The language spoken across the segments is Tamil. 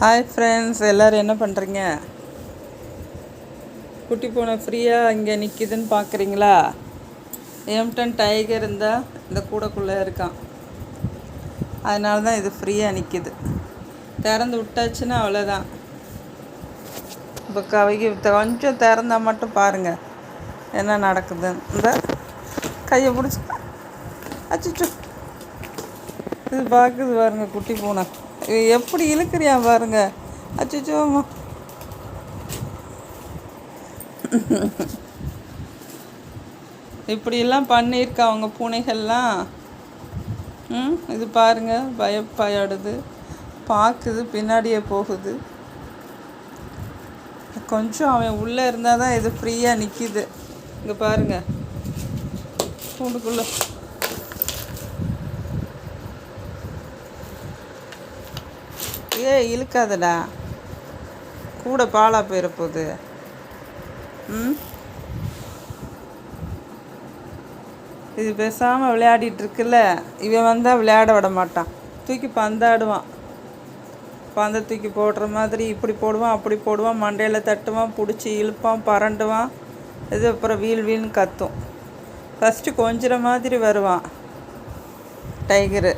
ஹாய் ஃப்ரெண்ட்ஸ், எல்லோரும் என்ன பண்ணுறீங்க? குட்டி பூனை ஃப்ரீயாக இங்கே நிற்கிதுன்னு பார்க்குறீங்களா? ஏம்டன் டைகர் இருந்தால் இந்த கூடைக்குள்ளே இருக்கான். அதனால தான் இது ஃப்ரீயாக நிற்கிது. திறந்து விட்டாச்சுன்னா அவ்வளோதான். இப்போ கொஞ்சம் திறந்தால் மட்டும் பாருங்கள் என்ன நடக்குதுன்னு. இந்த கையை பிடிச்சி அச்சிச்சு இது பார்க்குது பாருங்க. குட்டி பூனை எப்படி இழுக்கிறியா பாருங்க. அச்சிச்சோ இப்படியெல்லாம் பண்ணியிருக்கா அவங்க பூனைகள்லாம். இது பாருங்க, பயப்படுது, பார்க்குது, பின்னாடியே போகுது. கொஞ்சம் அவன் உள்ளே இருந்தால் தான் இது ஃப்ரீயாக நிற்கிது. இங்கே பாருங்க, கூண்டுக்குள்ளே இழுக்காதடா, கூட பாலா போயிடப்போகுது. இது பேசாமல் விளையாடிட்டு இருக்குல்ல. இவன் வந்தால் விளையாட விட மாட்டான். தூக்கி பந்தாடுவான். பந்தை தூக்கி போடுற மாதிரி இப்படி போடுவான், அப்படி போடுவான், மண்டையில் தட்டுவான், பிடிச்சி இழுப்பான், பரண்டுவான். இது அப்புறம் வீல்னு கத்தும். ஃபஸ்ட்டு கொஞ்சிற மாதிரி வருவான் டைகரு.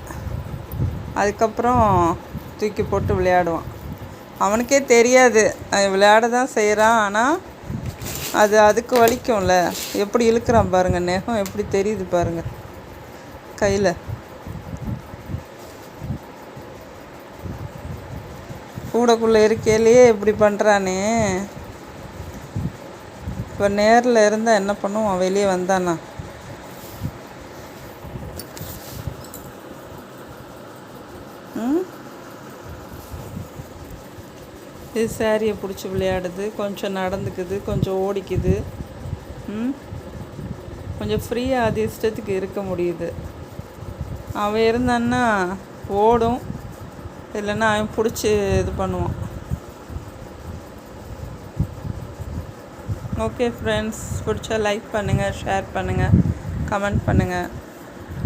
அதுக்கப்புறம் தூக்கி போட்டு விளையாடுவான். அவனுக்கே தெரியாது விளையாட தான் செய்கிறான். ஆனால் அதுக்கு வலிக்கும்ல. எப்படி இழுக்கிறான் பாருங்கள். நெகம் எப்படி தெரியுது பாருங்கள் கையில். கூடைக்குள்ளே இருக்கையிலேயே இப்படி பண்ணுறானே. இப்போ நேரில் இருந்தால் என்ன பண்ணுவான்? வெளியே வந்தானா? இது சாரியை பிடிச்சி விளையாடுது, கொஞ்சம் நடந்துக்குது, கொஞ்சம் ஓடிக்குது. கொஞ்சம் ஃப்ரீயாக அது இஷ்டத்துக்கு இருக்க முடியுது. அவன் இருந்தான்னா ஓடும், இல்லைன்னா அவன் பிடிச்சி இது பண்ணுவான். ஓகே ஃப்ரெண்ட்ஸ், பிடிச்சா லைக் பண்ணுங்கள், ஷேர் பண்ணுங்கள், கமெண்ட் பண்ணுங்கள்.